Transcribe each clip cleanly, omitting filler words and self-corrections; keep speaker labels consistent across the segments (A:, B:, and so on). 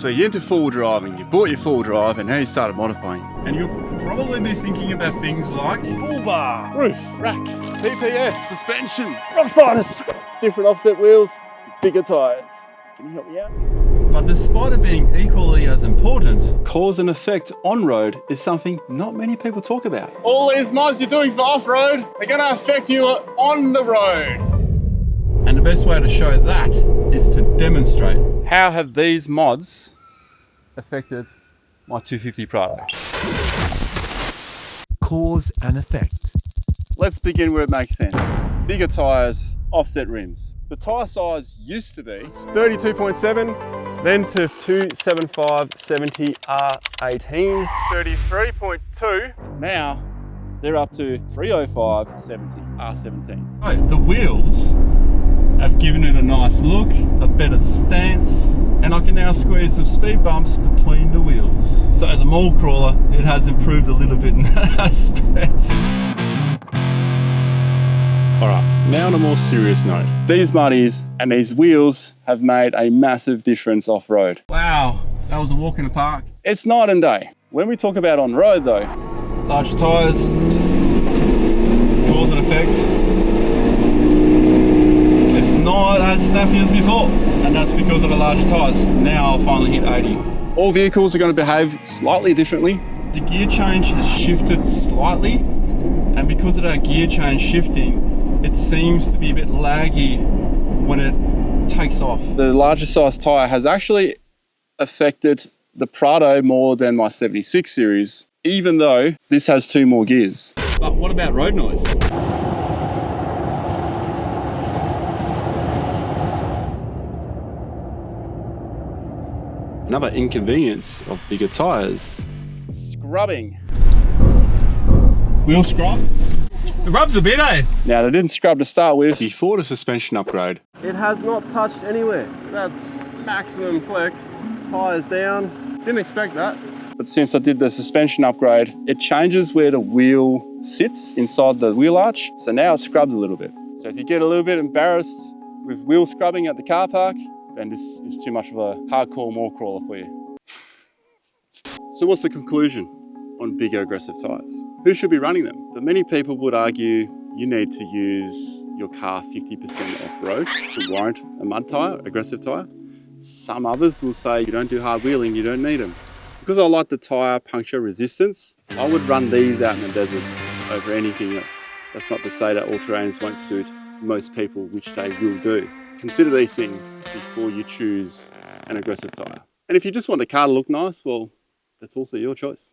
A: So you're into four-wheel driving, you bought your four-wheel drive and now you started modifying. And you'll probably be thinking about things like Bullbar, roof, rack, PPF, suspension, rock sliders, different offset wheels, bigger tyres. Can you help me out? But despite it being equally as important, cause and effect on-road is something not many people talk about. All these mods you're doing for off-road are going to affect you on the road. And the best way to show that is to demonstrate. How have these mods affected my 250 Prado?
B: Cause and effect.
A: Let's begin where it makes sense. Bigger tyres, offset rims. The tyre size used to be 32.7, then to 275/70 R18s, 33.2. Now they're up to 305/70 R17s. So the wheels have given it a nice look, a better stance, and I can now squeeze some speed bumps between the wheels. So as a mall crawler, it has improved a little bit in that aspect. Alright, now on a more serious note. These muddies and these wheels have made a massive difference off-road. Wow, that was a walk in the park. It's night and day. When we talk about on-road though, larger tyres, cause and effect, it's not as snappy as before. And that's because of the larger tyres. Now I'll finally hit 80. All vehicles are going to behave slightly differently. The gear change has shifted slightly, and because of that gear change shifting, it seems to be a bit laggy when it takes off. The larger size tyre has actually affected the Prado more than my 76 series, even though this has 2 more gears. But what about road noise? Another inconvenience of bigger tyres. Scrubbing. Wheel scrub.
C: It rubs a bit, eh?
A: Now, they didn't scrub to start with. Before the suspension upgrade,
C: It has not touched anywhere. That's maximum flex. Tyres down. Didn't expect that.
A: but since I did the suspension upgrade, it changes where the wheel sits inside the wheel arch. So now it scrubs a little bit. So if you get a little bit embarrassed with wheel scrubbing at the car park, then this is too much of a hardcore mall crawler for you. So what's the conclusion on bigger aggressive tyres? Who should be running them? But many people would argue you need to use your car 50% off-road to warrant a mud tyre, aggressive tyre. Some others will say you don't do hard wheeling, you don't need them. Because I like the tyre puncture resistance, I would run these out in the desert over anything else. That's not to say that all terrains won't suit most people, which they will do. Consider these things before you choose an aggressive tyre. And if you just want the car to look nice, well, that's also your choice.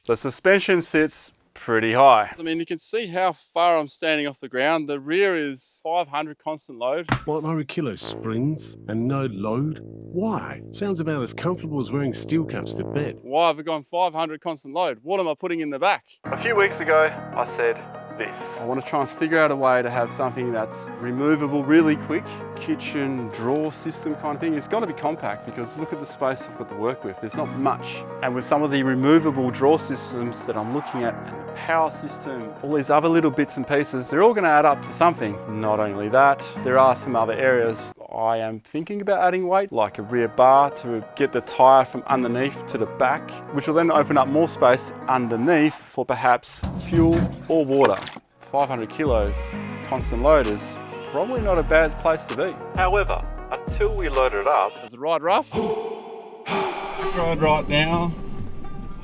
A: The suspension sits pretty high. I mean, you can see how far I'm standing off the ground. The rear is 500 constant load.
D: 500 kilo springs and no load? Why? Sounds about as comfortable as wearing steel caps to bed.
A: Why have I gone 500 constant load? What am I putting in the back? A few weeks ago, I said this. I want to try and figure out a way to have something that's removable really quick, kitchen drawer system kind of thing. It's got to be compact because look at the space I've got to work with. There's not much. And with some of the removable drawer systems that I'm looking at, and the power system, all these other little bits and pieces, they're all going to add up to something. Not only that, there are some other areas I am thinking about adding weight, like a rear bar to get the tyre from underneath to the back, which will then open up more space underneath for perhaps fuel or water. 500 kilos constant load is probably not a bad place to be. However, until we load it up, does it ride rough? Ride right now,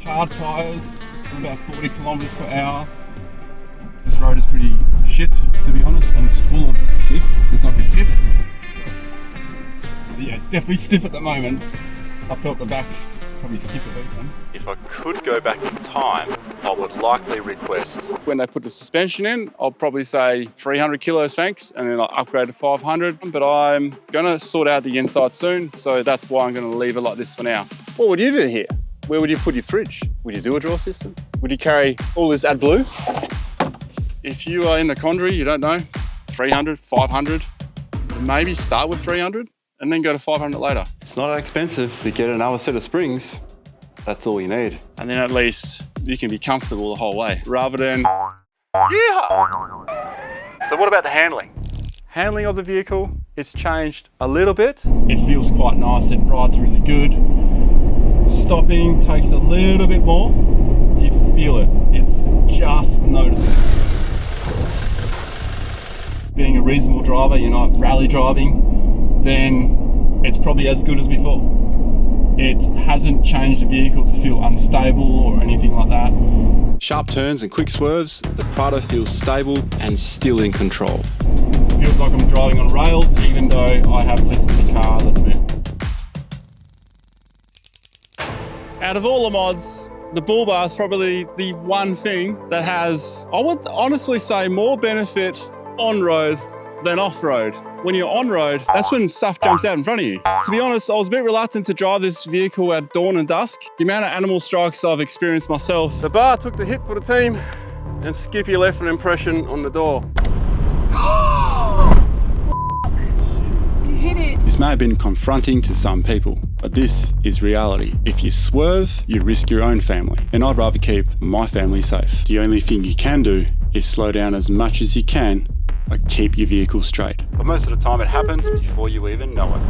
A: hard tyres, about 40 kilometers per hour. This road is pretty shit, to be honest, and it's full of shit. It's not a tip. Yeah, it's definitely stiff at the moment. I felt the back probably skip a beat then. If I could go back in time, I would likely request, when they put the suspension in, I'll probably say 300 kilos thanks, and then I'll upgrade to 500. But I'm gonna sort out the inside soon, so that's why I'm gonna leave it like this for now. What would you do here? Where would you put your fridge? Would you do a drawer system? Would you carry all this AdBlue? If you are in the Condry, you don't know, 300, 500, maybe start with 300. And then go to 500 later. It's not that expensive to get another set of springs. That's all you need. And then at least you can be comfortable the whole way, rather than, yeah. So what about the handling? Handling of the vehicle it's changed a little bit. It feels quite nice, it rides really good. Stopping takes a little bit more. You feel it, it's just noticeable. Being a reasonable driver, you're not rally driving, then it's probably as good as before. It hasn't changed the vehicle to feel unstable or anything like that. Sharp turns and quick swerves, the Prado feels stable and still in control. It feels like I'm driving on rails, even though I have lifted the car a little bit. Out of all the mods, the Bullbar is probably the one thing that has, I would honestly say, more benefit on-road than off-road. When you're on-road, that's when stuff jumps out in front of you. To be honest, I was a bit reluctant to drive this vehicle at dawn and dusk. The amount of animal strikes I've experienced myself. The bar took the hit for the team, and Skippy left an impression on the door.
E: You hit it.
A: This may have been confronting to some people, but this is reality. If you swerve, you risk your own family, and I'd rather keep my family safe. The only thing you can do is slow down as much as you can, but keep your vehicle straight. But most of the time it happens before you even know it.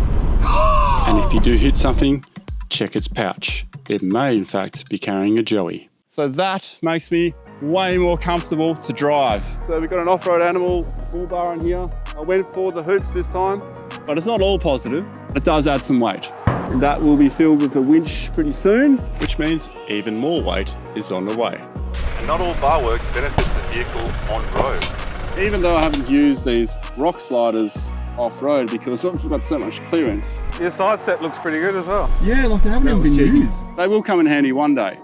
A: And if you do hit something, check its pouch. It may in fact be carrying a joey. So that makes me way more comfortable to drive. So we've got an off-road animal, Bullbar in here. I went for the hoops this time, but it's not all positive. It does add some weight. And that will be filled with a winch pretty soon, which means even more weight is on the way. And not all bar work benefits a vehicle on road. Even though I haven't used these rock sliders off-road because I've got so much clearance.
C: Your side set looks pretty good as well.
A: Yeah, like they haven't even been used. They will come in handy one day.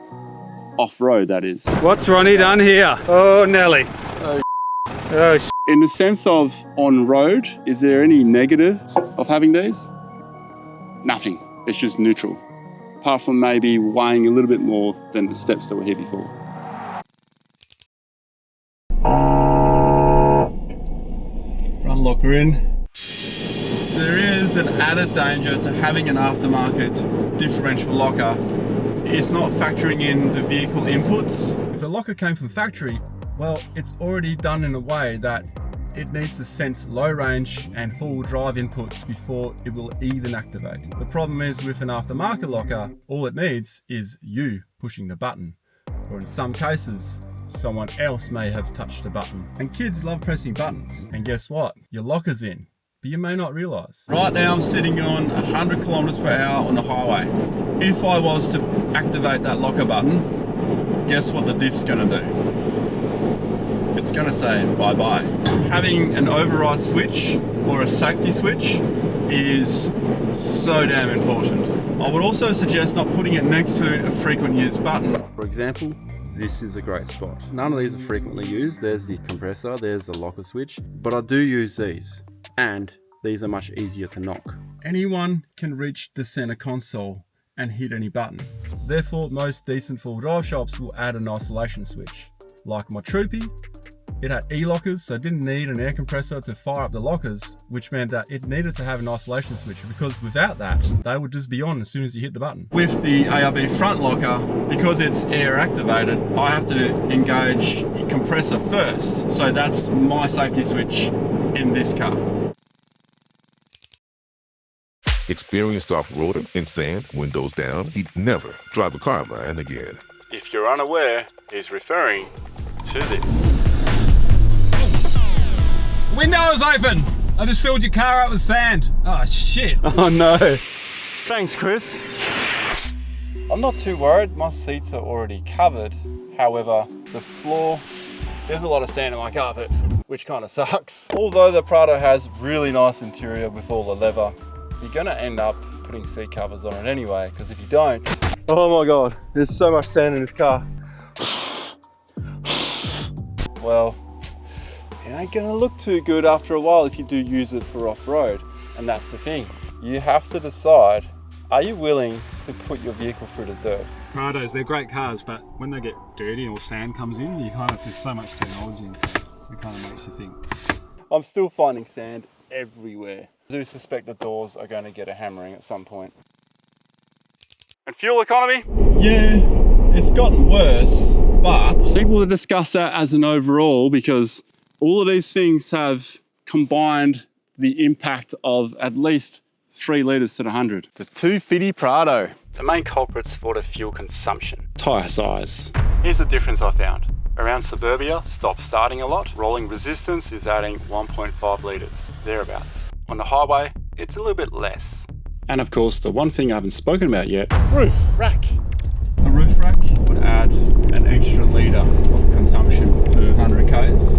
A: Off-road, that is.
F: What's Ronny done here? Oh, Nelly. Oh,
A: in the sense of on-road, is there any negative of having these? Nothing. It's just neutral. Apart from maybe weighing a little bit more than the steps that were here before. Front locker in. There is an added danger to having an aftermarket differential locker. It's not factoring in the vehicle inputs. If the locker came from factory, well, it's already done in a way that it needs to sense low range and full drive inputs before it will even activate. The problem is with an aftermarket locker, all it needs is you pushing the button. Or in some cases, someone else may have touched the button. And kids love pressing buttons. And guess what? Your locker's in, but you may not realize. Right now I'm sitting on 100 kilometers per hour on the highway. If I was to activate that locker button, guess what the diff's gonna do? It's gonna say bye-bye. Having an override switch or a safety switch is so damn important. I would also suggest not putting it next to a frequent used button. For example, this is a great spot. None of these are frequently used. There's the compressor, there's the locker switch, but I do use these, and these are much easier to knock. Anyone can reach the center console and hit any button. Therefore, most decent full drive shops will add an isolation switch. Like my Troopy, it had e-lockers, so it didn't need an air compressor to fire up the lockers, which meant that it needed to have an isolation switch, because without that, they would just be on as soon as you hit the button. With the ARB front locker, because it's air activated, I have to engage the compressor first. So that's my safety switch in this car.
G: Experienced off-roader in sand, windows down, he'd never drive a car of mine again.
A: If you're unaware, he's referring to this.
F: Windows open! I just filled your car up with sand. Oh, shit.
A: Oh no. Thanks, Chris. I'm not too worried. My seats are already covered. However, the floor, there's a lot of sand in my carpet, which kind of sucks. Although the Prado has really nice interior with all the leather, you're gonna end up putting seat covers on it anyway, because if you don't, oh my God, there's so much sand in this car. Well, it ain't gonna look too good after a while if you do use it for off-road. And that's the thing. You have to decide, are you willing to put your vehicle through the dirt?
F: Prados, they're great cars, but when they get dirty or sand comes in, you kind of, there's so much technology and stuff. It kind of makes you think.
A: I'm still finding sand everywhere. I do suspect the doors are going to get a hammering at some point. And fuel economy? Yeah, it's gotten worse, but I think we'll discuss that as an overall, because all of these things have combined the impact of at least 3 litres to the 100.
C: The 250 Prado.
A: The main culprits for the fuel consumption. Tyre size. Here's the difference I found. Around suburbia, stop starting a lot. Rolling resistance is adding 1.5 litres, thereabouts. On the highway, it's a little bit less. And of course, the one thing I haven't spoken about yet, roof rack. A roof rack would add an extra litre of consumption per 100 k's.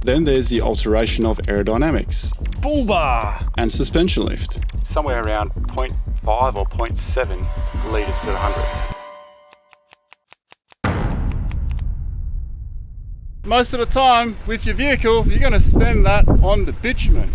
A: Then there's the alteration of aerodynamics. Bullbar! And suspension lift. Somewhere around 0.5 or 0.7 litres to the 100. Most of the time with your vehicle, you're going to spend that on the bitumen.